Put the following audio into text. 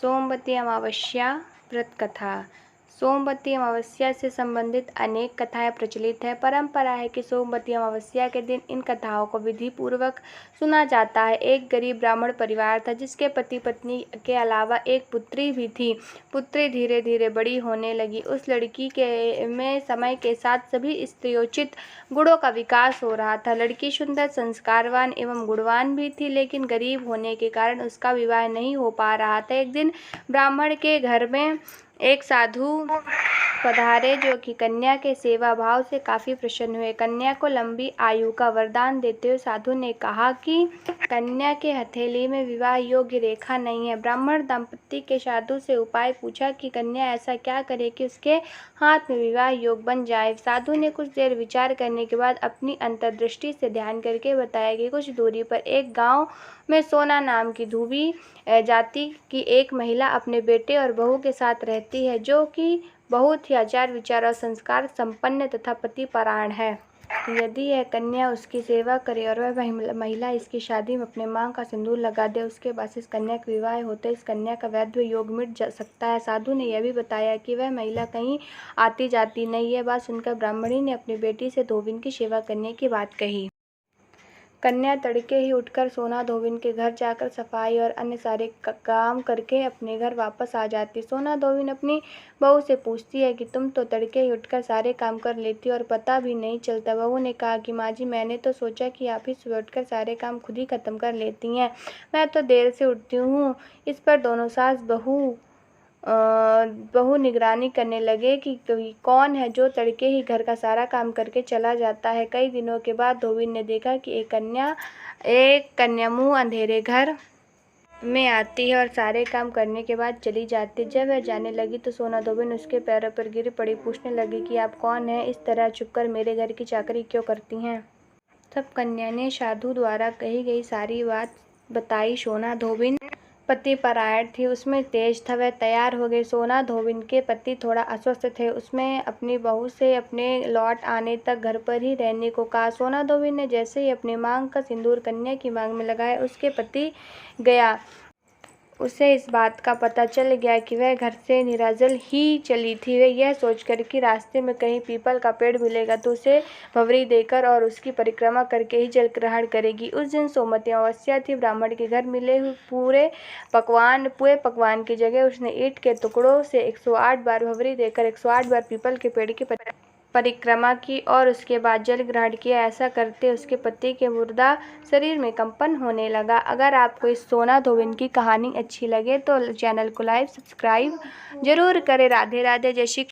सोमवती अमावस्या व्रत कथा। सोमवती अमावस्या से संबंधित अनेक कथाएं प्रचलित है। परंपरा है कि सोमवती अमावस्या के दिन इन कथाओं को विधि पूर्वक सुना जाता है। एक गरीब ब्राह्मण परिवार था जिसके पति पत्नी के अलावा एक पुत्री भी थी। पुत्री धीरे धीरे बड़ी होने लगी। उस लड़की के में समय के साथ सभी स्त्रियोचित गुणों का विकास हो रहा था। लड़की सुंदर, संस्कारवान एवं गुणवान भी थी, लेकिन गरीब होने के कारण उसका विवाह नहीं हो पा रहा था। एक दिन ब्राह्मण के घर में एक साधु पधारे जो कि कन्या के सेवा भाव से काफी प्रसन्न हुए। कन्या को लंबी आयु का वरदान देते हुए साधु ने कहा कि कन्या के हथेली में विवाह योग्य रेखा नहीं है। ब्राह्मण दंपत्ति के साधु से उपाय पूछा कि कन्या ऐसा क्या करे कि उसके हाथ में विवाह योग बन जाए। साधु ने कुछ देर विचार करने के बाद अपनी अंतर्दृष्टि से ध्यान करके बताया कि कुछ दूरी पर एक गांव में सोना नाम की धोबी जाति की एक महिला अपने बेटे और बहू के साथ रहती है, जो कि बहुत ही आचार विचार और संस्कार संपन्न तथा पतिपरायण है। यदि यह कन्या उसकी सेवा करे और वह महिला इसकी शादी में अपने मांग का सिंदूर लगा दे, उसके बाद इस कन्या का विवाह होते इस कन्या का वैधव्य योग मिट सकता है। साधु ने यह भी बताया कि वह महिला कहीं आती जाती नहीं है। बात सुनकर ब्राह्मणी ने अपनी बेटी से धोबिन की सेवा करने की बात कही। कन्या तड़के ही उठकर सोना धोबिन के घर जाकर सफाई और अन्य सारे काम करके अपने घर वापस आ जाती। सोना धोबिन अपनी बहू से पूछती है कि तुम तो तड़के ही उठकर सारे काम कर लेती और पता भी नहीं चलता। बहू ने कहा कि माँ जी, मैंने तो सोचा कि आप ही सुबह उठकर सारे काम खुद ही खत्म कर लेती हैं। मैं तो देर से उठती हूँ। इस पर दोनों सास बहू निगरानी करने लगे कि कौन है जो तड़के ही घर का सारा काम करके चला जाता है। कई दिनों के बाद धोबिन ने देखा कि एक कन्या मुंह अंधेरे घर में आती है और सारे काम करने के बाद चली जाती है। जब वह जाने लगी तो सोना धोबिन उसके पैरों पर गिर पड़ी। पूछने लगी कि आप कौन हैं? इस तरह छुपकर मेरे घर की चाकरी क्यों करती हैं? तब कन्या ने साधु द्वारा कही गई सारी बात बताई। सोना धोबिन पतिपरायण थी, उसमें तेज था। वह तैयार हो गई। सोना धोबिन के पति थोड़ा अस्वस्थ थे। उसमें अपनी बहू से अपने लौट आने तक घर पर ही रहने को कहा। सोना धोबिन ने जैसे ही अपने मांग का सिंदूर कन्या की मांग में लगाया, उसके पति गया। उसे इस बात का पता चल गया कि वह घर से निराजल ही चली थी। वह यह सोचकर कि रास्ते में कहीं पीपल का पेड़ मिलेगा तो उसे भंवरी देकर और उसकी परिक्रमा करके ही जल ग्रहण करेगी। उस दिन सोमवती अमावस्या थी। ब्राह्मण के घर मिले हुए पूरे पकवान की जगह उसने ईंट के टुकड़ों से 108 बार भंवरी देकर 108 बार पीपल के पेड़ की परिक्रमा की और उसके बाद जल ग्रहण किया। ऐसा करते उसके पति के मुर्दा शरीर में कंपन होने लगा। अगर आपको इस सोना धोबिन की कहानी अच्छी लगे तो चैनल को लाइक सब्सक्राइब जरूर करें। राधे राधे। जय श्री